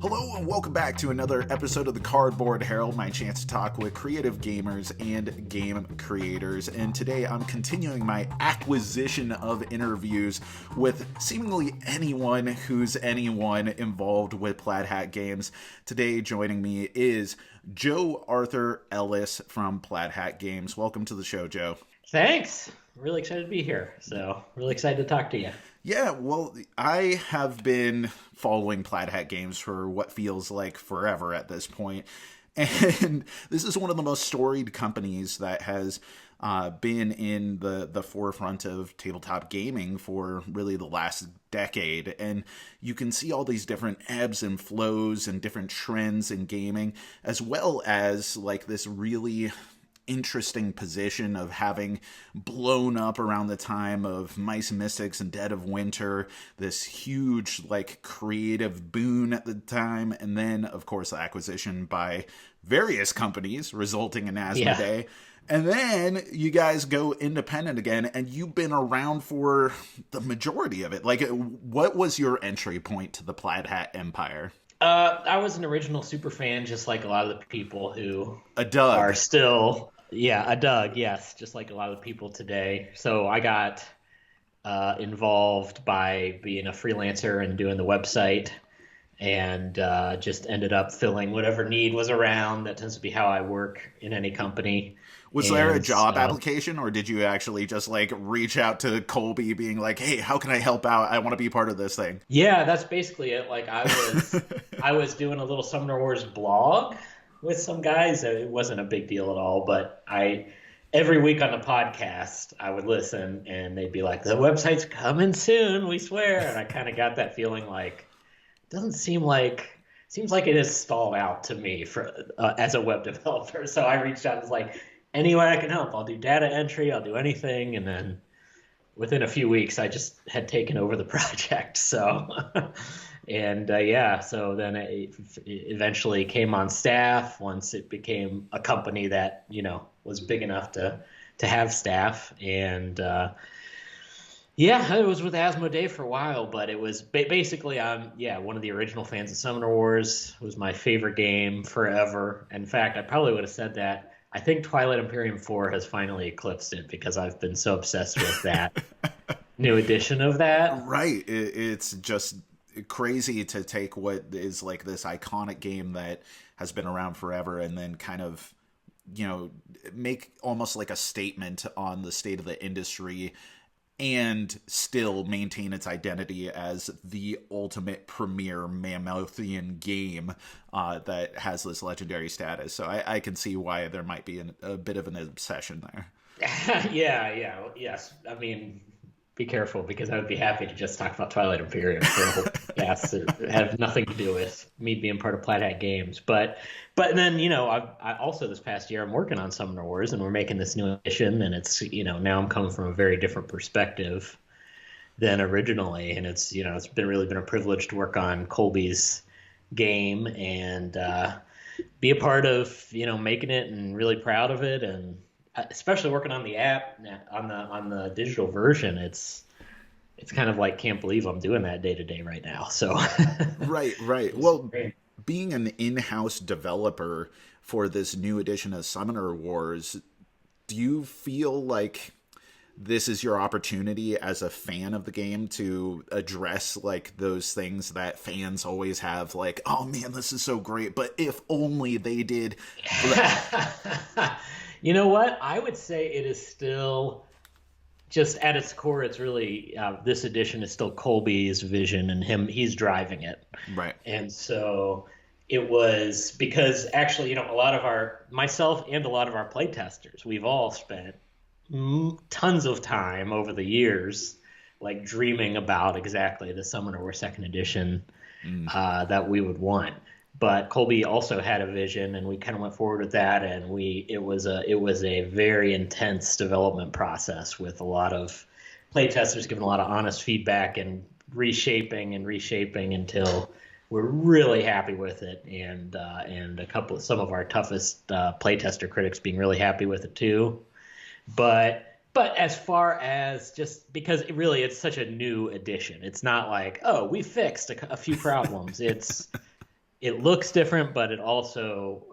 Hello and welcome back to another episode of the Cardboard Herald, my chance to talk with creative gamers and game creators. And today I'm continuing my acquisition of interviews with seemingly anyone who's anyone involved with Plaid Hat Games. Today joining me is Joe Arthur Ellis from Plaid Hat Games. Welcome to the show, Joe. Thanks. Really excited to be here. So really excited to talk to you. Yeah, well, I have been following Plaid Hat Games for what feels like forever at this point. And this is one of the most storied companies that has been in the forefront of tabletop gaming for really the last decade. And you can see all these different ebbs and flows and different trends in gaming, as well as like this really interesting position of having blown up around the time of Mice and Mystics and Dead of Winter, this huge like creative boon at the time, and then of course the acquisition by various companies resulting in Asmodee. And then you guys go independent again, and you've been around for the majority of it. Like, what was your entry point to the Plaid Hat empire? I was an original super fan, just like a lot of the people who are still, a Doug, yes, just like a lot of the people today. So I got involved by being a freelancer and doing the website, and just ended up filling whatever need was around. That tends to be how I work in any company. Was there a job application, or did you actually just like reach out to Colby being like, hey, how can I help out? I want to be part of this thing. Yeah, that's basically it. Like I was doing a little Summoner Wars blog with some guys. It wasn't a big deal at all, but every week on the podcast, I would listen and they'd be like, the website's coming soon, we swear. And I kind of got that feeling like, seems like it has stalled out to me for as a web developer. So I reached out and was like, any way I can help, I'll do data entry, I'll do anything. And then within a few weeks, I just had taken over the project. So, so then it eventually came on staff once it became a company that, was big enough to have staff. And it was with Asmodee for a while, but it was basically, one of the original fans of Summoner Wars. It was my favorite game forever. In fact, I probably would have said that. I think Twilight Imperium 4 has finally eclipsed it because I've been so obsessed with that new edition of that. Right. It's just crazy to take what is like this iconic game that has been around forever and then kind of, make almost like a statement on the state of the industry and still maintain its identity as the ultimate premier Mammothean game that has this legendary status. So I can see why there might be a bit of an obsession there. Yes. I mean, be careful, because I would be happy to just talk about Twilight Imperium for a whole podcast. It have nothing to do with me being part of Plaid Hat Games. But then, I also this past year I'm working on Summoner Wars, and we're making this new edition, and it's, now I'm coming from a very different perspective than originally, and it's, it's really been a privilege to work on Colby's game and be a part of, making it, and really proud of it, and especially working on the app on the digital version. It's kind of like, can't believe I'm doing that day to day right now. So right. Well, great. Being an in-house developer for this new edition of Summoner Wars, do you feel like this is your opportunity as a fan of the game to address like those things that fans always have, like, oh man, this is so great, but if only they did? You know what? I would say it is still, just at its core, it's really, this edition is still Colby's vision, and he's driving it. Right. And so it was, because actually, myself and a lot of our playtesters, we've all spent tons of time over the years, like dreaming about exactly the Summoner Wars second edition that we would want. But Colby also had a vision, and we kind of went forward with that. And it was a very intense development process with a lot of playtesters giving a lot of honest feedback and reshaping until we're really happy with it. And some of our toughest playtester critics being really happy with it too. But as far as, just because it's such a new edition, it's not like, oh, we fixed a few problems. it looks different, but it also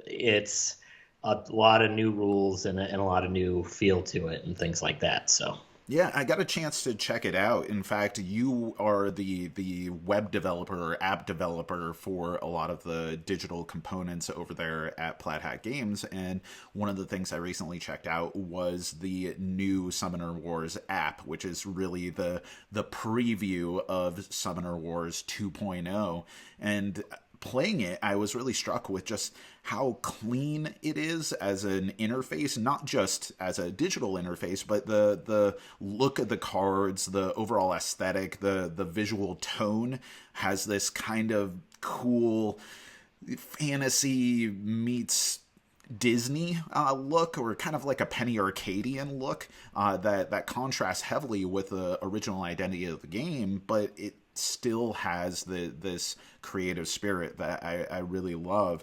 it's a lot of new rules and a lot of new feel to it and things like that. So Yeah, I got a chance to check it out. In fact, you are the web developer or app developer for a lot of the digital components over there at Plaid Hat Games, and one of the things I recently checked out was the new Summoner Wars app, which is really the preview of Summoner Wars 2.0. And playing it, I was really struck with just how clean it is as an interface, not just as a digital interface, but the look of the cards, the overall aesthetic, the visual tone has this kind of cool fantasy meets Disney look, or kind of like a Penny Arcadian look that contrasts heavily with the original identity of the game, but it still has this creative spirit that I really love.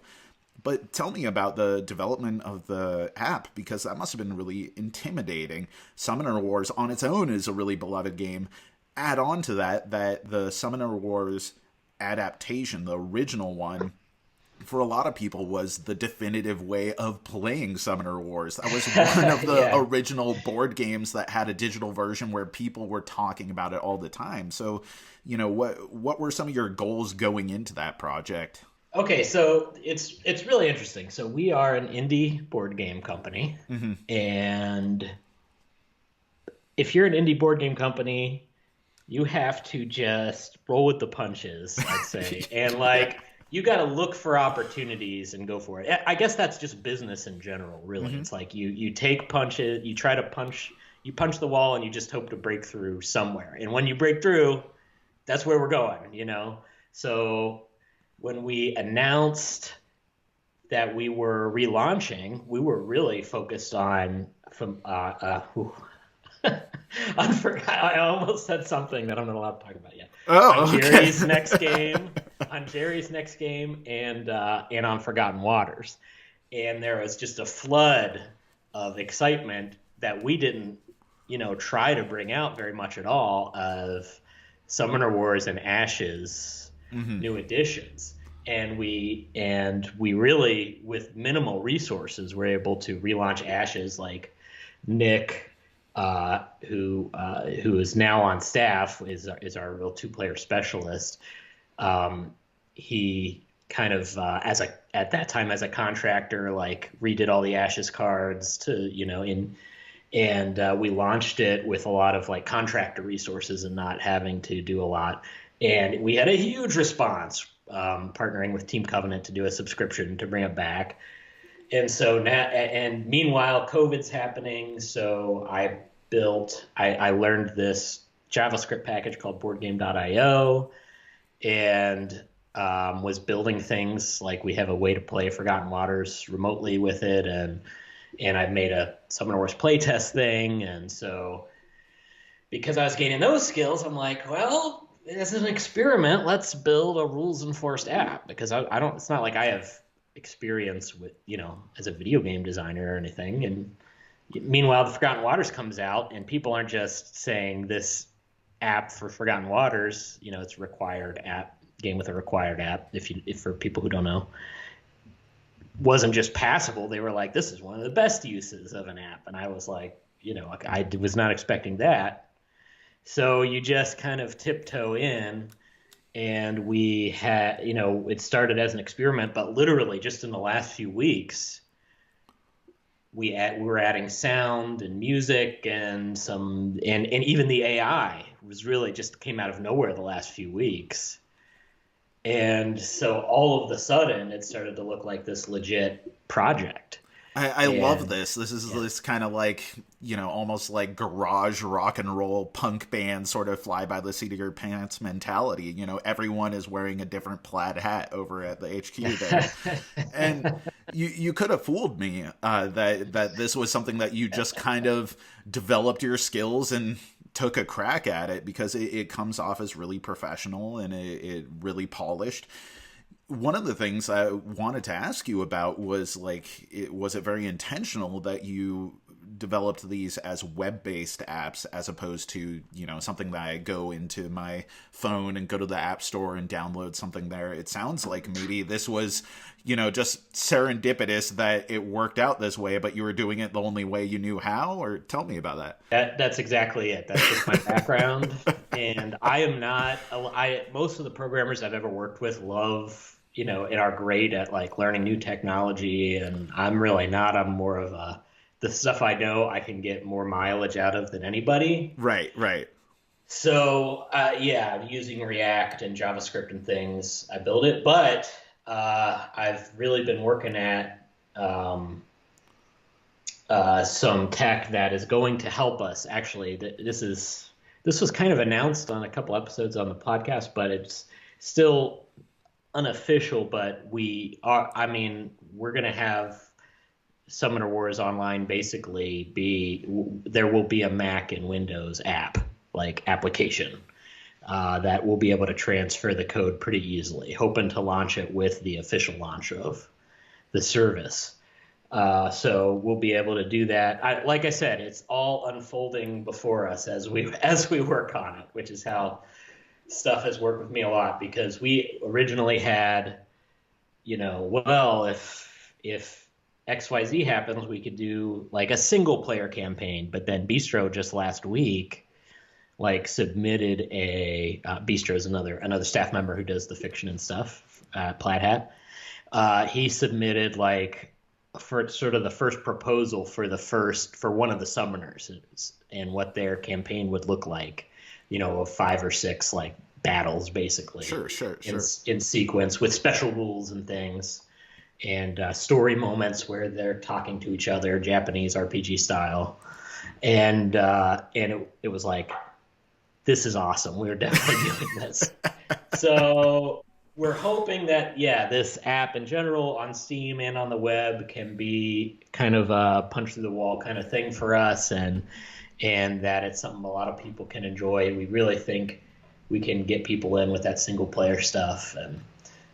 But tell me about the development of the app, because that must have been really intimidating. Summoner Wars on its own is a really beloved game. Add on to that the Summoner Wars adaptation, the original one, for a lot of people was the definitive way of playing Summoner Wars. That was one of the yeah. original board games that had a digital version where people were talking about it all the time. So, what were some of your goals going into that project? Okay, so it's really interesting. So we are an indie board game company, Mm-hmm. and if you're an indie board game company, you have to just roll with the punches, I'd say. And Yeah. like you got to look for opportunities and go for it. I guess that's just business in general, really. Mm-hmm. It's like you take punches, you try to punch, you punch the wall and you just hope to break through somewhere. And when you break through, that's where we're going. So when we announced that we were relaunching, we were really focused on from I almost said something that I'm not allowed to talk about yet. On Oh, okay. Jerry's next game, and on Forgotten Waters, and there was just a flood of excitement that we didn't, try to bring out very much at all of Summoner Wars and Ashes Mm-hmm. new editions. And we really, with minimal resources, were able to relaunch Ashes. Like Nick, who is now on staff, is our real 2-player specialist. He kind of at that time as a contractor, like redid all the Ashes cards and we launched it with a lot of like contractor resources and not having to do a lot. And we had a huge response, partnering with Team Covenant to do a subscription to bring it back. And so now, and meanwhile, COVID's happening. So I learned this JavaScript package called BoardGame.io, and was building things like we have a way to play Forgotten Waters remotely with it, and I made a Summoner Wars playtest thing. And so because I was gaining those skills, I'm like, well, as an experiment, let's build a rules enforced app, because I don't. It's not like I have experience with as a video game designer or anything. And meanwhile, the Forgotten Waters comes out, and people aren't just saying this app for Forgotten Waters. It's a required app, game with a required app. If for people who don't know, wasn't just passable. They were like, this is one of the best uses of an app, and I was like, I was not expecting that. So you just kind of tiptoe in, and we had, it started as an experiment, but literally just in the last few weeks, we were adding sound and music and and even the AI was really just came out of nowhere the last few weeks. And so all of the sudden it started to look like this legit project. I love And this. This is yeah. this kind of like, almost like garage rock and roll punk band sort of fly by the seat of your pants mentality. Everyone is wearing a different plaid hat over at the HQ there. And you could have fooled me that this was something that you just kind of developed your skills and took a crack at it, because it comes off as really professional and it really polished. One of the things I wanted to ask you about was was it very intentional that you developed these as web-based apps as opposed to, something that I go into my phone and go to the app store and download something there. It sounds like maybe this was, just serendipitous that it worked out this way, but you were doing it the only way you knew how. Or tell me about that. That's exactly it. That's just my background. And I am not, most of the programmers I've ever worked with love, and are great at like learning new technology. And I'm really not. I'm more of the stuff I know I can get more mileage out of than anybody. Right. So, I'm using React and JavaScript and things. I build it, but I've really been working at some tech that is going to help us. Actually, this was kind of announced on a couple episodes on the podcast, but it's still unofficial. But we're going to have Summoner Wars Online basically there will be a Mac and Windows app, like application, that will be able to transfer the code pretty easily, hoping to launch it with the official launch of the service. So we'll be able to do that. Like I said, it's all unfolding before us as we work on it, which is how stuff has worked with me a lot, because we originally had, if XYZ happens, we could do like a single player campaign. But then Bistro just last week, like submitted Bistro is another staff member who does the fiction and stuff, Plaid Hat. He submitted for sort of the first proposal for one of the summoners and what their campaign would look like, of 5 or 6 like battles basically. Sure. In sequence with special rules and things, and story moments where they're talking to each other, Japanese RPG style. And it was like, this is awesome. We're definitely doing this. So we're hoping that, this app in general on Steam and on the web can be kind of a punch through the wall kind of thing for us, and that it's something a lot of people can enjoy. We really think we can get people in with that single player stuff. And,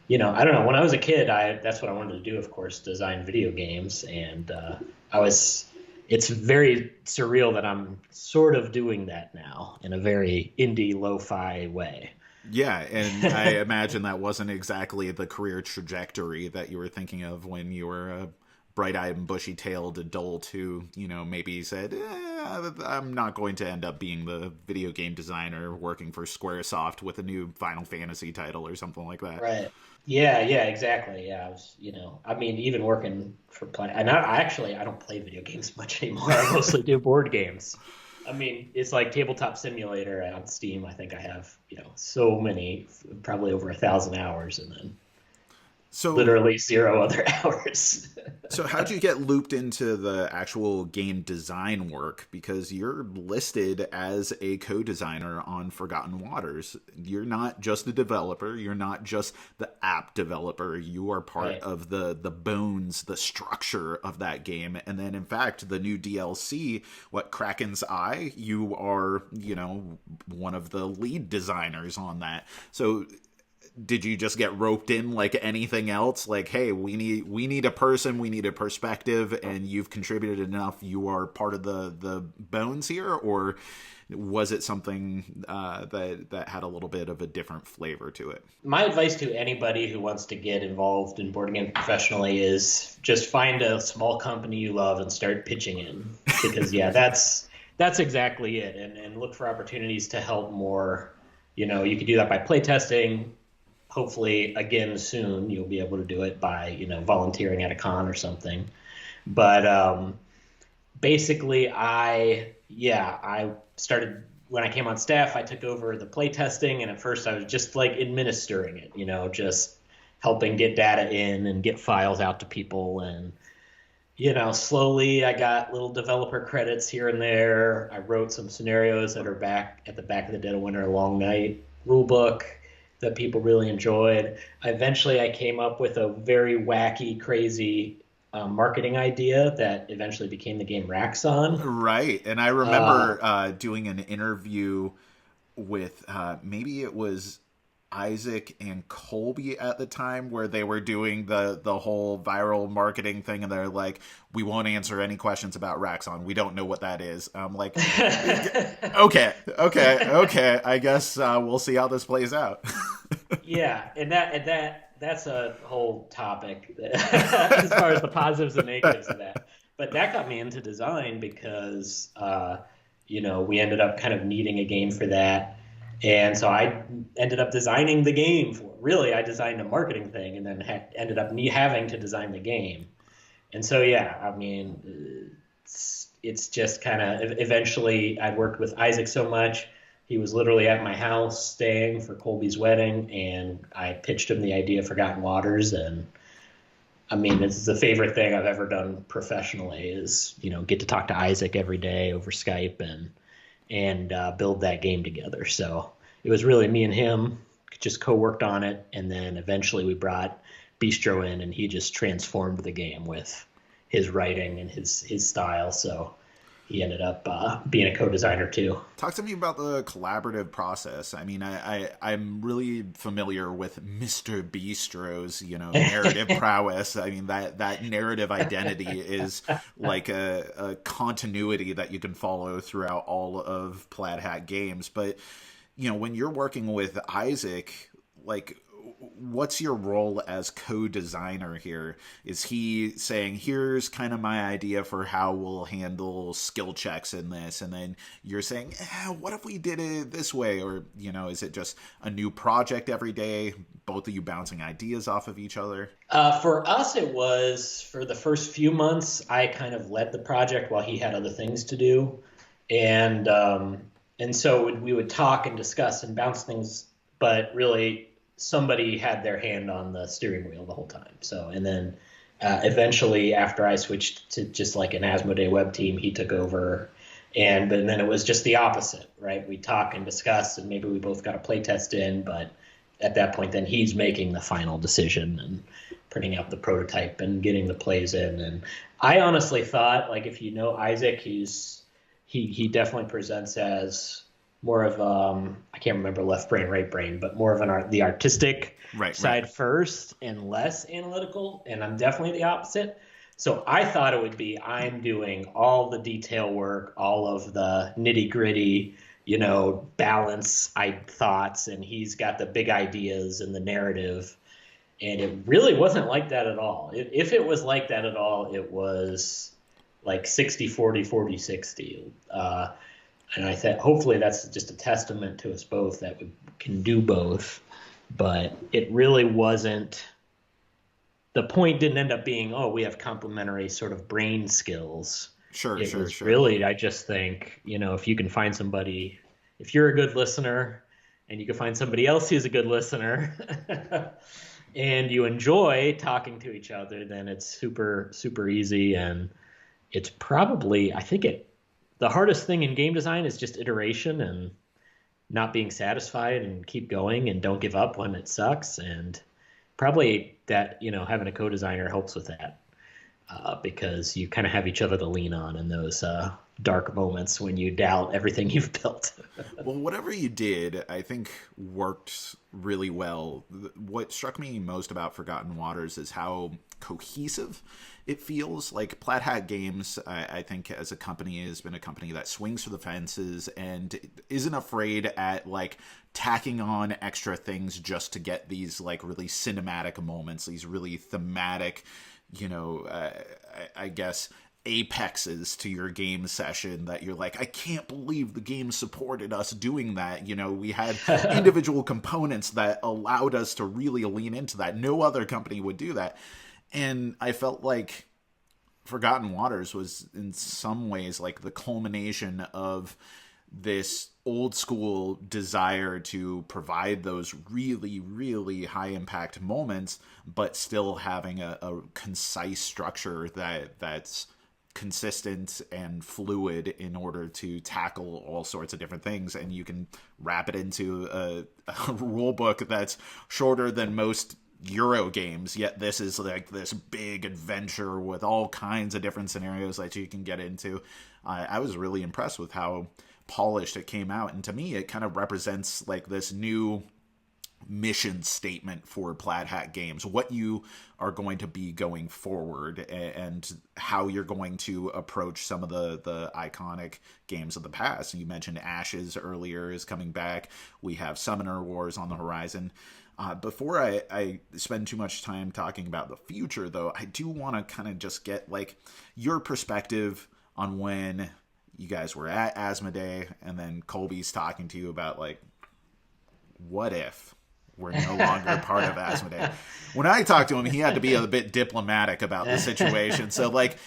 I don't know, when I was a kid, that's what I wanted to do, of course, design video games. And it's very surreal that I'm sort of doing that now in a very indie lo-fi way. Yeah, and I imagine that wasn't exactly the career trajectory that you were thinking of when you were a bright-eyed and bushy-tailed adult who, maybe said, I'm not going to end up being the video game designer working for Squaresoft with a new Final Fantasy title or something like that. Right. Yeah, exactly. Yeah, I was, even working for and I don't play video games much anymore. I mostly do board games. It's like Tabletop Simulator on Steam. I think I have, so many, probably over 1,000 hours, and then literally 0 other hours. So how'd you get looped into the actual game design work? Because you're listed as a co-designer on Forgotten Waters. You're not just a developer. You're not just the app developer. You are part of the bones, the structure of that game. And then, in fact, the new DLC, Kraken's Eye, you are, one of the lead designers on that. So did you just get roped in like anything else? Like, hey, we need a person, we need a perspective, and you've contributed enough, you are part of the bones here? Or was it something that had a little bit of a different flavor to it? My advice to anybody who wants to get involved in board games professionally is just find a small company you love and start pitching in. Because that's exactly it. And look for opportunities to help more. You can do that by playtesting. Hopefully, again, soon you'll be able to do it by, volunteering at a con or something. But basically, I started when I came on staff. I took over the playtesting, and at first I was just like administering it, just helping get data in and get files out to people. And, slowly I got little developer credits here and there. I wrote some scenarios that are back at the back of the Dead of Winter Long Night rulebook that people really enjoyed. Eventually, I came up with a very wacky, crazy marketing idea that eventually became the game Raxxon. Right, and I remember doing an interview with maybe it was Isaac and Colby at the time, where they were doing the whole viral marketing thing, and they're like, we won't answer any questions about Raxxon. We don't know what that is. I'm like, okay. I guess we'll see how this plays out. Yeah, and that's a whole topic as far as the positives and negatives of that. But that got me into design because we ended up kind of needing a game for that. And so I ended up designing the game for it. Really, I designed a marketing thing and then ended up having to design the game. And so, yeah, I mean, it's just kind of eventually I worked with Isaac so much. He was literally at my house staying for Colby's wedding, and I pitched him the idea of Forgotten Waters. And I mean, it's the favorite thing I've ever done professionally is, get to talk to Isaac every day over Skype and build that game together. So it was really me and him just co-worked on it. And then eventually we brought Bistro in, and he just transformed the game with his writing and his style. So he ended up being a co-designer too. Talk to me about the collaborative process. I mean, I'm really familiar with Mr. Bistro's, narrative prowess. I mean, that narrative identity is like a continuity that you can follow throughout all of Plaid Hat Games. But, when you're working with Isaac, like, what's your role as co-designer here? Is he saying, here's kind of my idea for how we'll handle skill checks in this, and then you're saying, what if we did it this way? Or, is it just a new project every day, both of you bouncing ideas off of each other? For us, it was, for the first few months, I kind of led the project while he had other things to do. And so we would talk and discuss and bounce things, but really somebody had their hand on the steering wheel the whole time. So, and then eventually after I switched to just like an Asmodee web team, he took over. But then it was just the opposite, right? We talk and discuss, and maybe we both got a play test in, but at that point, then he's making the final decision and printing out the prototype and getting the plays in. And I honestly thought, like, if you know Isaac, he definitely presents as more of I can't remember left brain, right brain, but more of the artistic side first and less analytical. And I'm definitely the opposite. So I thought it would be I'm doing all the detail work, all of the nitty gritty, balance thoughts, and he's got the big ideas and the narrative. And it really wasn't like that at all. If it was like that at all, it was like 60-40, 40-60. And I thought hopefully that's just a testament to us both that we can do both. But it really wasn't. The point didn't end up being, we have complementary sort of brain skills. Sure. Really, I just think, if you can find somebody, if you're a good listener and you can find somebody else who's a good listener and you enjoy talking to each other, then it's super, super easy. And it's probably, the hardest thing in game design is just iteration and not being satisfied and keep going and don't give up when it sucks. And probably that, having a co-designer helps with that because you kind of have each other to lean on in those dark moments when you doubt everything you've built. Well, whatever you did, I think worked really well. What struck me most about Forgotten Waters is how cohesive it feels. Like Plaid Hat Games, I think as a company has been a company that swings for the fences and isn't afraid at like tacking on extra things just to get these like really cinematic moments, these really thematic, I guess apexes to your game session that you're like, I can't believe the game supported us doing that. We had individual components that allowed us to really lean into that. No other company would do that. And I felt like Forgotten Waters was in some ways like the culmination of this old school desire to provide those really, really high impact moments, but still having a concise structure that's consistent and fluid in order to tackle all sorts of different things. And you can wrap it into a rule book that's shorter than most Euro games, yet this is like this big adventure with all kinds of different scenarios that you can get into. I was really impressed with how polished it came out, and to me it kind of represents like this new mission statement for Plaid Hat Games, what you are going to be going forward, and how you're going to approach some of the iconic games of the past. You mentioned Ashes earlier is coming back. We have Summoner Wars on the horizon. Before I spend too much time talking about the future, though, I do want to kind of just get like your perspective on when you guys were at Asmodee, and then Colby's talking to you about like, what if we're no longer part of Asmodee? When I talked to him, he had to be a bit diplomatic about the situation. So like,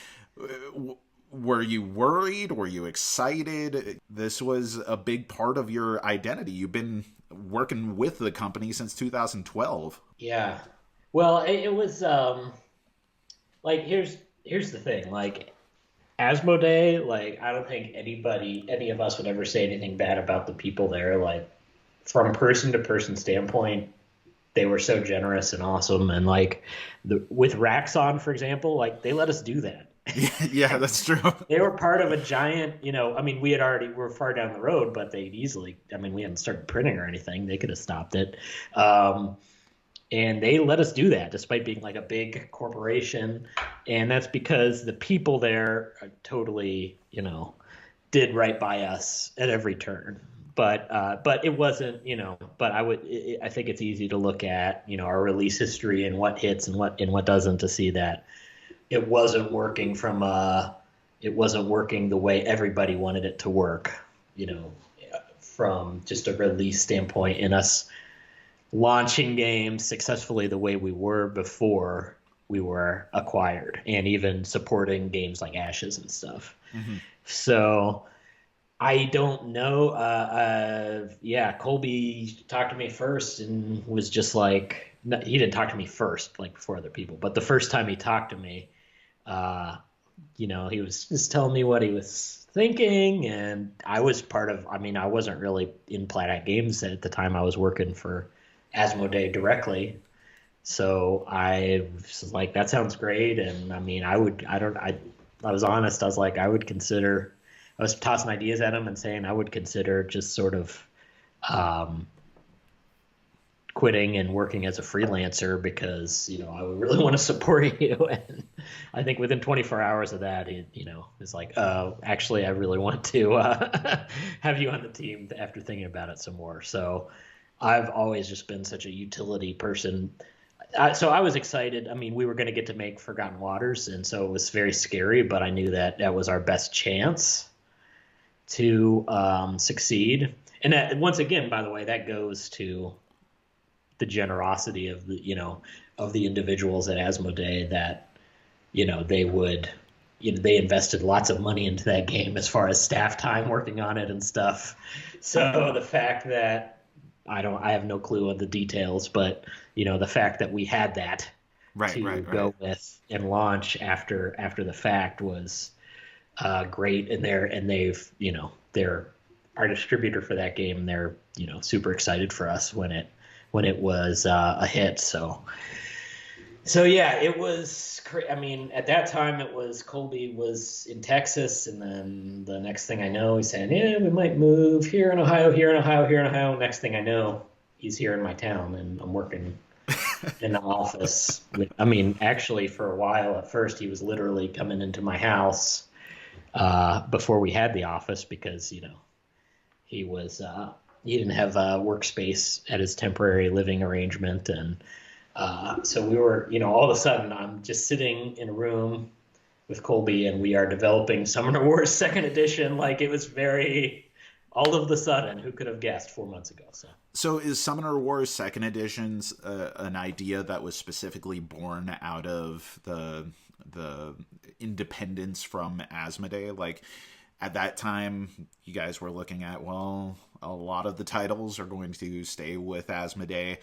were you worried? Were you excited? This was a big part of your identity. You've been working with the company since 2012. Yeah. Well, it was like here's the thing. Like Asmodee, like I don't think any of us would ever say anything bad about the people there. Like from person to person standpoint, they were so generous and awesome. And like with Raxxon, for example, like they let us do that. Yeah, that's true. They were part of a giant, I mean, we're far down the road, but they'd easily, I mean, we hadn't started printing or anything. They could have stopped it. And they let us do that despite being like a big corporation. And that's because the people there totally, did right by us at every turn. But it wasn't, but I think it's easy to look at, our release history and what hits and what doesn't to see that it wasn't working the way everybody wanted it to work, from just a release standpoint, and us launching games successfully the way we were before we were acquired, and even supporting games like Ashes and stuff. Mm-hmm. So I don't know. Colby talked to me first and was just like, he didn't talk to me first, like before other people, but the first time he talked to me, he was just telling me what he was thinking, and I was I wasn't really in Plaid Hat Games at the time. I was working for Asmodee directly. So I was like, that sounds great. And I mean, I was honest. I was like, I was tossing ideas at him and saying I would consider just sort of, quitting and working as a freelancer because, I would really want to support you. And I think within 24 hours of that, it was like, actually, I really want to have you on the team after thinking about it some more. So I've always just been such a utility person. So I was excited. I mean, we were going to get to make Forgotten Waters, and so it was very scary, but I knew that was our best chance to succeed. And that, once again, by the way, that goes to the generosity of the individuals at Asmodee that, they would, they invested lots of money into that game as far as staff time working on it and stuff. So the fact that I have no clue on the details, but the fact that we had that go with and launch after the fact was great. And they're our distributor for that game. They're, super excited for us when it was a hit. So yeah, it was. I mean, at that time, it was Colby was in Texas, and then the next thing I know, he's saying, "Yeah, we might move here in Ohio, here in Ohio, here in Ohio." Next thing I know, he's here in my town, and I'm working in the office. Actually, for a while at first, he was literally coming into my house before we had the office because he was. He didn't have a workspace at his temporary living arrangement. And so we were, all of a sudden I'm just sitting in a room with Colby and we are developing Summoner Wars 2nd edition. Like it was very, all of the sudden, who could have guessed 4 months ago? So is Summoner Wars 2nd editions an idea that was specifically born out of the independence from Asmodee? Like, at that time, you guys were looking at, well, a lot of the titles are going to stay with Asmodee.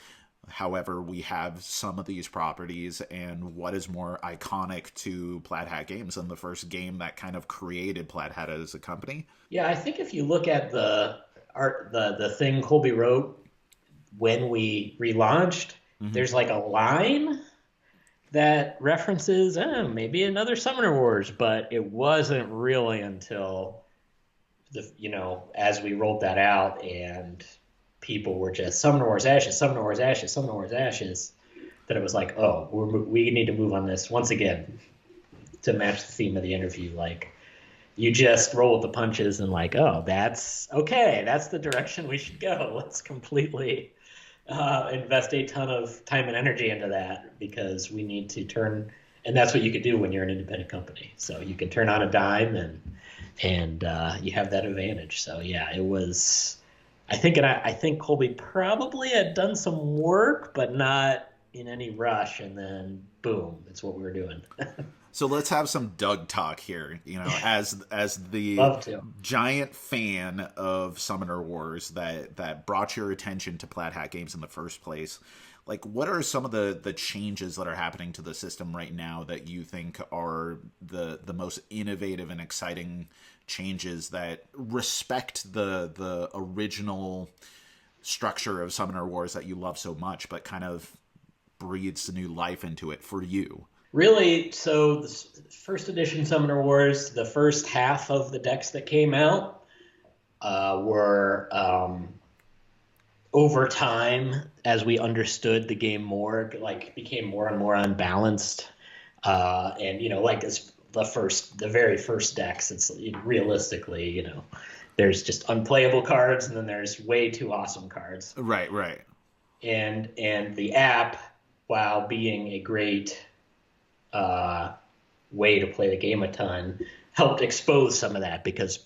However, we have some of these properties, and what is more iconic to Plaid Hat Games than the first game that kind of created Plaid Hat as a company? Yeah, I think if you look at the thing Colby wrote when we relaunched, mm-hmm. There's like a line that references maybe another Summoner Wars, but it wasn't really until as we rolled that out and people were just Summoner Wars Ashes, Summoner Wars Ashes, Summoner Wars Ashes, that it was like, oh, we need to move on this once again to match the theme of the interview. Like, you just roll with the punches and like, oh, that's okay. That's the direction we should go. Let's completely invest a ton of time and energy into that, because we need to turn, and that's what you could do when you're an independent company. So you can turn on a dime and you have that advantage. So yeah, it was, I think Colby probably had done some work, but not in any rush. And then boom, it's what we were doing. So let's have some Doug talk here. As the Love to. giant fan of Summoner Wars that brought your attention to Plaid Hat Games in the first place, like, what are some of the changes that are happening to the system right now that you think are the most innovative and exciting changes that respect the original structure of Summoner Wars that you love so much, but kind of breathes new life into it for you? Really, so the first edition Summoner Wars, the first half of the decks that came out were over time, as we understood the game more, like, became more and more unbalanced. And like, it's the very first decks, it's realistically, there's just unplayable cards, and then there's way too awesome cards. Right. And the app, while being a great way to play the game a ton, helped expose some of that, because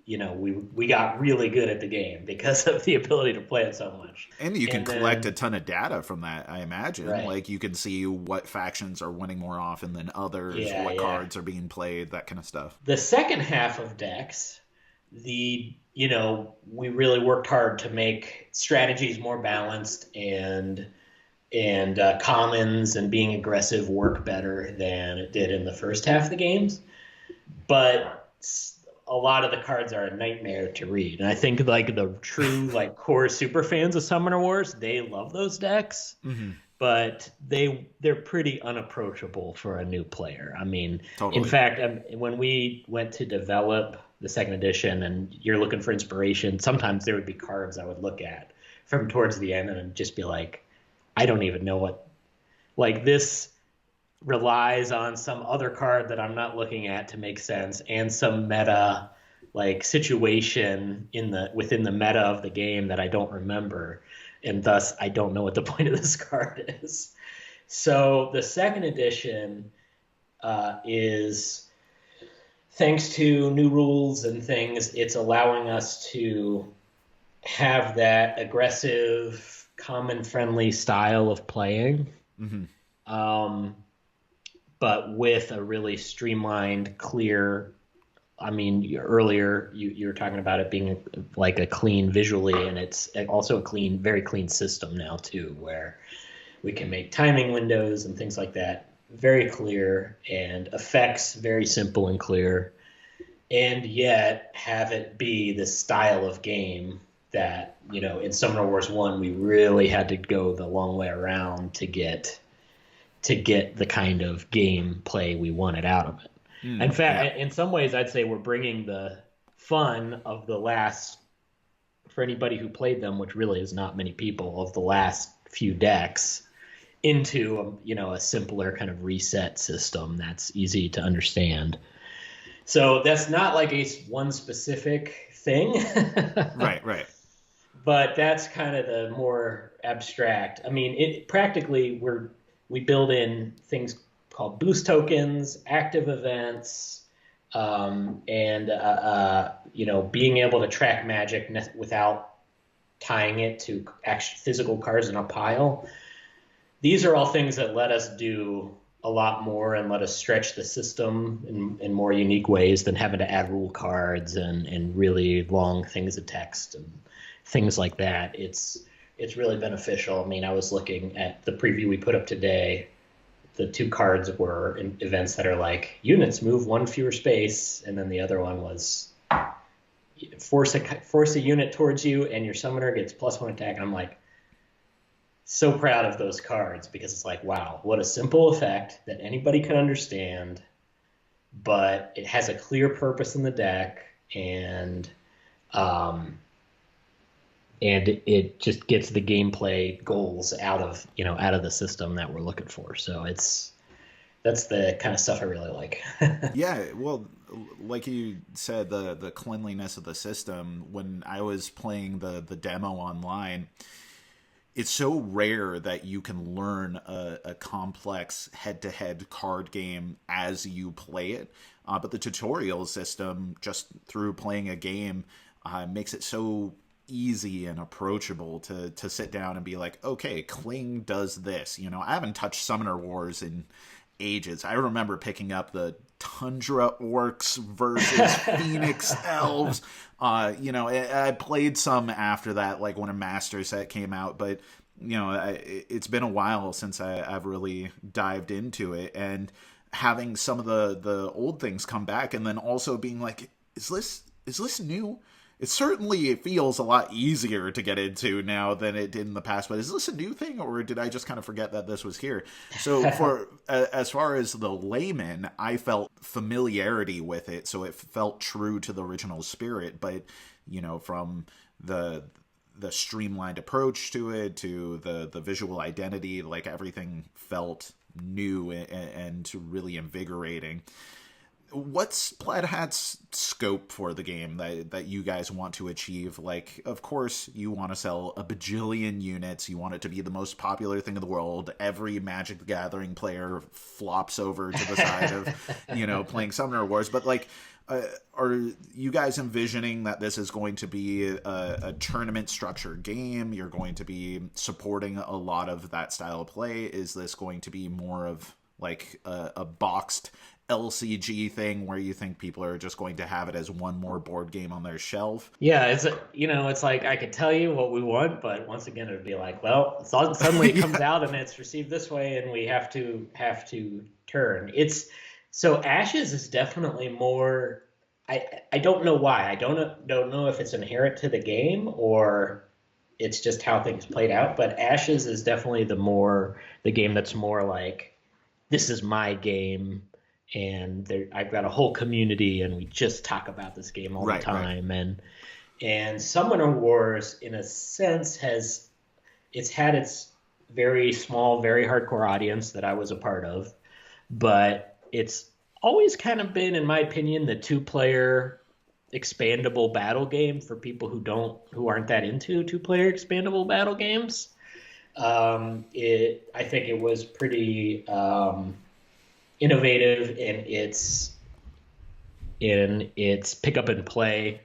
we got really good at the game because of the ability to play it so much. And you can collect a ton of data from that, I imagine. Right. Like, you can see what factions are winning more often than others, what cards are being played, that kind of stuff. The second half of decks, we really worked hard to make strategies more balanced, and commons and being aggressive work better than it did in the first half of the games. But a lot of the cards are a nightmare to read. And I think, like, the true, like, core super fans of Summoner Wars, they love those decks. Mm-hmm. But they're pretty unapproachable for a new player. I mean, totally. In fact, when we went to develop the second edition and you're looking for inspiration, sometimes there would be cards I would look at from towards the end and just be like, I don't even know what, like, this relies on some other card that I'm not looking at to make sense, and some meta, like, situation within the meta of the game that I don't remember, and thus I don't know what the point of this card is. So the second edition is, thanks to new rules and things, it's allowing us to have that aggressive, common-friendly style of playing, but with a really streamlined, clear. I mean, earlier you were talking about it being like a clean visually, and it's also a clean, very clean system now too, where we can make timing windows and things like that very clear, and effects very simple and clear, and yet have it be the style of game that, in Summoner Wars 1, we really had to go the long way around to get the kind of gameplay we wanted out of it. In fact, in some ways, I'd say we're bringing the fun of the last, for anybody who played them, which really is not many people, of the last few decks, into a simpler kind of reset system that's easy to understand. So that's not like one specific thing. Right. But that's kind of the more abstract. I mean, practically we build in things called boost tokens, active events, and being able to track magic without tying it to actual physical cards in a pile. These are all things that let us do a lot more and let us stretch the system in more unique ways than having to add rule cards and really long things of text and things like that. It's really beneficial. I mean, I was looking at the preview we put up today. The two cards were in events that are like, units move one fewer space, and then the other one was force a unit towards you, and your summoner gets +1 attack. And I'm like, so proud of those cards, because it's like, wow, what a simple effect that anybody can understand, but it has a clear purpose in the deck, and and it just gets the gameplay goals out of the system that we're looking for. So that's the kind of stuff I really like. Yeah, well, like you said, the cleanliness of the system. When I was playing the demo online, it's so rare that you can learn a complex head-to-head card game as you play it. But the tutorial system, just through playing a game, makes it so easy and approachable to sit down and be like, okay, Kling does this. You know, I haven't touched Summoner Wars in ages. I remember picking up the Tundra Orcs versus Phoenix Elves. You know, I played some after that, like when a Master set came out, but you know, it's been a while since I've really dived into it, and having some of the old things come back, and then also being like, is this new? It feels a lot easier to get into now than it did in the past. But is this a new thing, or did I just kind of forget that this was here? So for as far as the layman, I felt familiarity with it, so it felt true to the original spirit. But you know, from the streamlined approach to it, to the visual identity, like everything felt new and really invigorating. What's Plaid Hat's scope for the game that you guys want to achieve? Like, of course, you want to sell a bajillion units. You want it to be the most popular thing in the world. Every Magic the Gathering player flops over to the side of, you know, playing Summoner Wars. But, like, are you guys envisioning that this is going to be a tournament structured game? You're going to be supporting a lot of that style of play? Is this going to be more of, like, a boxed LCG thing where you think people are just going to have it as one more board game on their shelf? Yeah, it's like I could tell you what we want, but once again, it would be like, well, suddenly it comes out and it's received this way, and we have to turn. So Ashes is definitely more. I don't know why. I don't know if it's inherent to the game or it's just how things played out. But Ashes is definitely the game that's more like, this is my game, and I've got a whole community, and we just talk about this game all the time. Right. And Summoner Wars, in a sense, it's had its very small, very hardcore audience that I was a part of, but it's always kind of been, in my opinion, the two-player expandable battle game for people who aren't that into two-player expandable battle games. I think it was pretty innovative in its pick up and play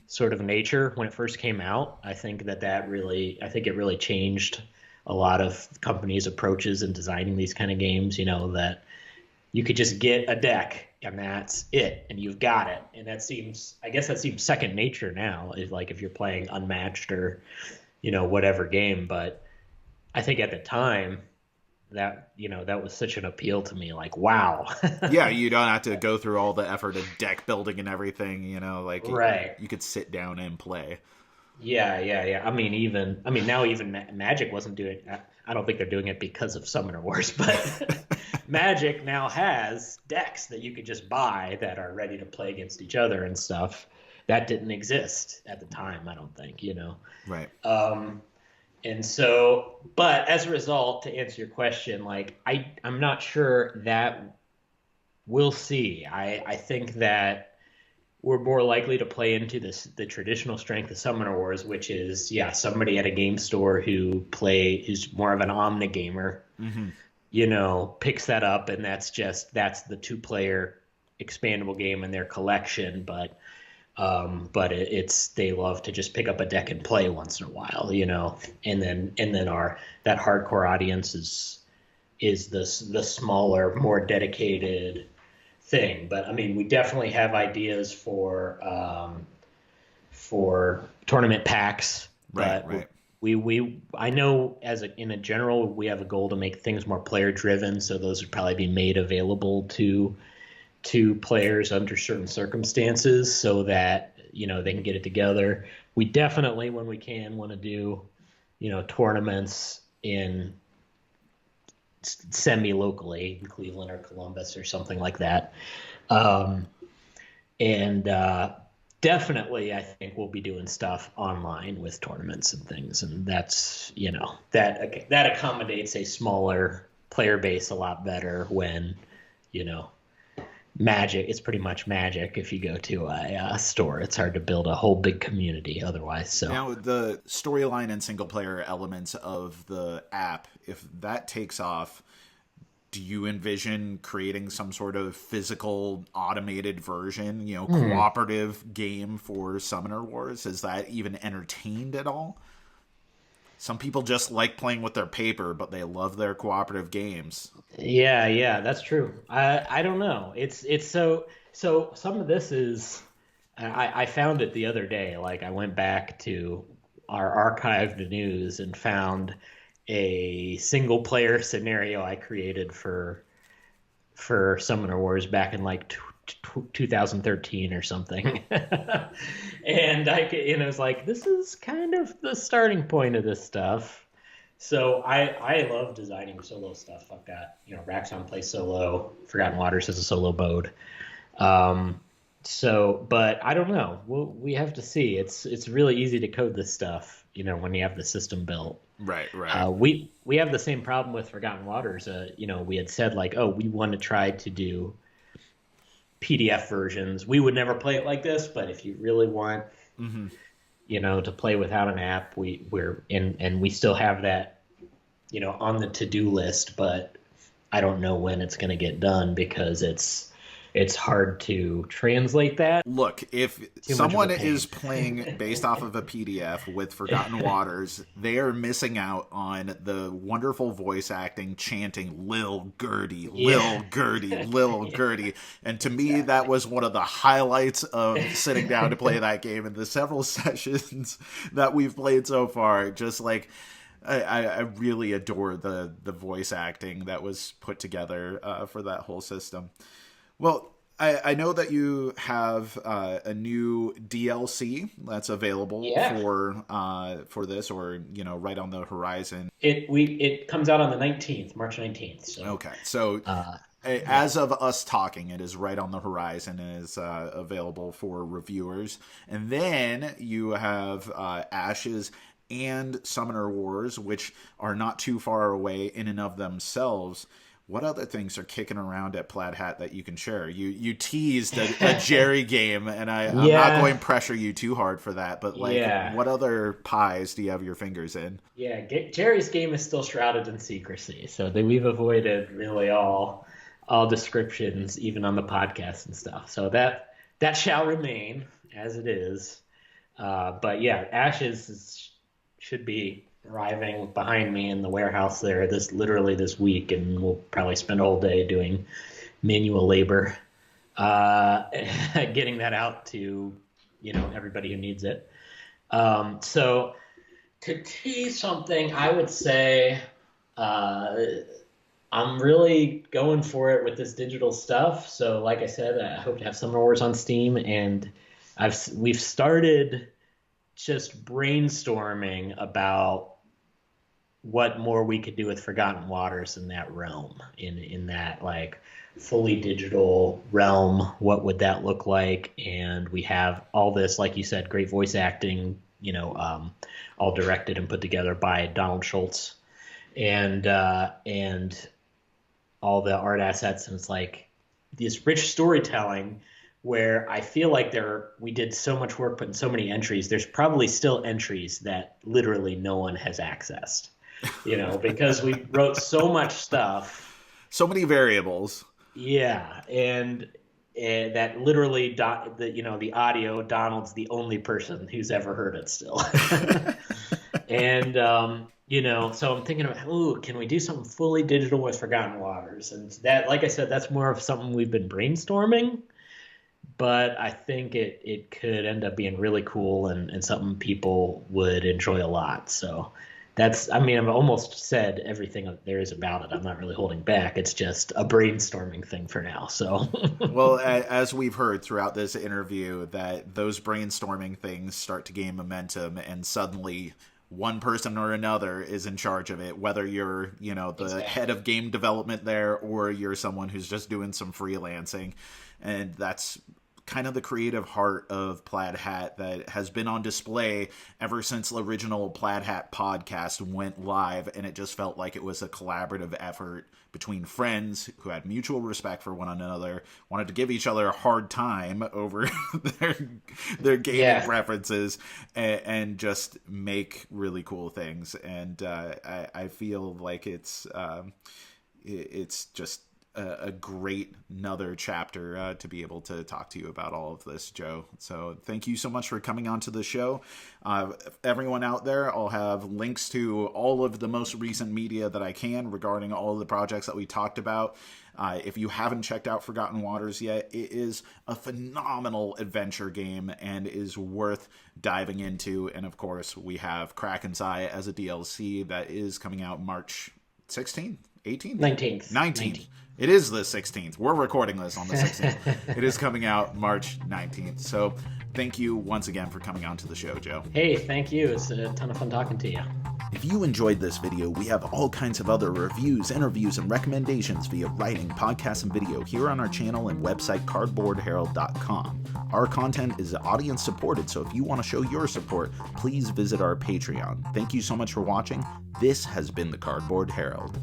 sort of nature when it first came out. I think it really changed a lot of companies' approaches in designing these kind of games. You know, that you could just get a deck and that's it, and you've got it. And that seems second nature now. If you're playing Unmatched or, you know, whatever game. But I think at the time, that was such an appeal to me. Like, wow. Yeah, you don't have to go through all the effort of deck building and everything, you know, like right. You could sit down and play. Yeah. I mean, now even Magic wasn't doing. I don't think they're doing it because of Summoner Wars, but Magic now has decks that you could just buy that are ready to play against each other and stuff. That didn't exist at the time, I don't think. You know. Right. And so, but as a result, to answer your question, like I'm not sure that we'll see. I think that we're more likely to play into the traditional strength of Summoner Wars, which is, somebody at a game store who's more of an omnigamer, you know, picks that up, and that's the two-player expandable game in their collection, but they love to just pick up a deck and play once in a while, you know, and then that hardcore audience is the smaller, more dedicated thing. But I mean, we definitely have ideas for tournament packs. Right. I know in a general, we have a goal to make things more player driven. So those would probably be made available to players under certain circumstances so that, you know, they can get it together. We definitely, when we can, want to do, you know, tournaments in semi-locally in Cleveland or Columbus or something like that. And definitely, I think we'll be doing stuff online with tournaments and things, and that's, that accommodates a smaller player base a lot better when, you know, Magic. It's pretty much Magic. If you go to a store, it's hard to build a whole big community otherwise. So Now, the storyline and single player elements of the app, if that takes off, do you envision creating some sort of physical automated version, cooperative game for Summoner Wars? Is that even entertained at all? Some people just like playing with their paper, but they love their cooperative games. yeah, that's true. I don't know. It's so some of this is I found it the other day. Like I went back to our archived news and found a single player scenario I created for Summoner Wars back in like 2013 or something. And I was like, this is kind of the starting point of this stuff. So I love designing solo stuff. I've got, Raxxon plays solo, Forgotten Waters has a solo mode. But I don't know. We have to see. It's really easy to code this stuff, when you have the system built. Right. We have the same problem with Forgotten Waters. We had said like, oh, we want to try to do PDF versions. We would never play it like this, but if you really want, to play without an app, we're in, and we still have that, on the to-do list, but I don't know when it's going to get done because it's hard to translate that. Look, if someone is playing based off of a PDF with Forgotten Waters, they are missing out on the wonderful voice acting, chanting Lil Gertie, Lil Gertie, Lil Gertie. And to me, that was one of the highlights of sitting down to play that game in the several sessions that we've played so far. Just like, I really adore the voice acting that was put together for that whole system. Well, I know that you have a new DLC that's available for this, or right on the horizon. It comes out on the 19th, March 19th. So. Okay, so as of us talking, it is right on the horizon and is available for reviewers. And then you have Ashes and Summoner Wars, which are not too far away in and of themselves. What other things are kicking around at Plaid Hat that you can share? You teased a Jerry game, and I'm not going to pressure you too hard for that, but what other pies do you have your fingers in? Yeah, Jerry's game is still shrouded in secrecy, so we've avoided really all descriptions, even on the podcast and stuff. So that shall remain as it is. But yeah, Ashes should be arriving behind me in the warehouse there this week, and we'll probably spend a whole day doing manual labor getting that out to everybody who needs it. So to tease something, I would say I'm really going for it with this digital stuff. So like I said, I hope to have Summer Wars on Steam, and we've started just brainstorming about what more we could do with Forgotten Waters in that realm, in that like fully digital realm. What would that look like? And we have all this, like you said, great voice acting, all directed and put together by Donald Schultz, and all the art assets. And it's like this rich storytelling where I feel like we did so much work putting so many entries. There's probably still entries that literally no one has accessed. Because we wrote so much stuff, so many variables. Yeah, and that literally, the audio. Donald's the only person who's ever heard it still, and so I'm thinking about, can we do something fully digital with Forgotten Waters? And that, like I said, that's more of something we've been brainstorming, but I think it could end up being really cool and something people would enjoy a lot. So. I've almost said everything there is about it. I'm not really holding back. It's just a brainstorming thing for now. So, well, as we've heard throughout this interview, that those brainstorming things start to gain momentum, and suddenly one person or another is in charge of it, whether you're, the head of game development there, or you're someone who's just doing some freelancing. And that's kind of the creative heart of Plaid Hat that has been on display ever since the original Plaid Hat podcast went live, and it just felt like it was a collaborative effort between friends who had mutual respect for one another, wanted to give each other a hard time over their gaming preferences, and just make really cool things. And I feel like it's just a great another chapter to be able to talk to you about all of this, Joe. So thank you so much for coming on to the show. Everyone out there, I'll have links to all of the most recent media that I can regarding all of the projects that we talked about. If you haven't checked out Forgotten Waters yet, it is a phenomenal adventure game and is worth diving into. And of course, we have Kraken's Eye as a DLC that is coming out March 16th, 18th? 19th. It is the 16th. We're recording this on the 16th. It is coming out March 19th. So thank you once again for coming on to the show, Joe. Hey, thank you. It's a ton of fun talking to you. If you enjoyed this video, we have all kinds of other reviews, interviews, and recommendations via writing, podcasts, and video here on our channel and website, cardboardherald.com. Our content is audience supported, so if you want to show your support, please visit our Patreon. Thank you so much for watching. This has been the Cardboard Herald.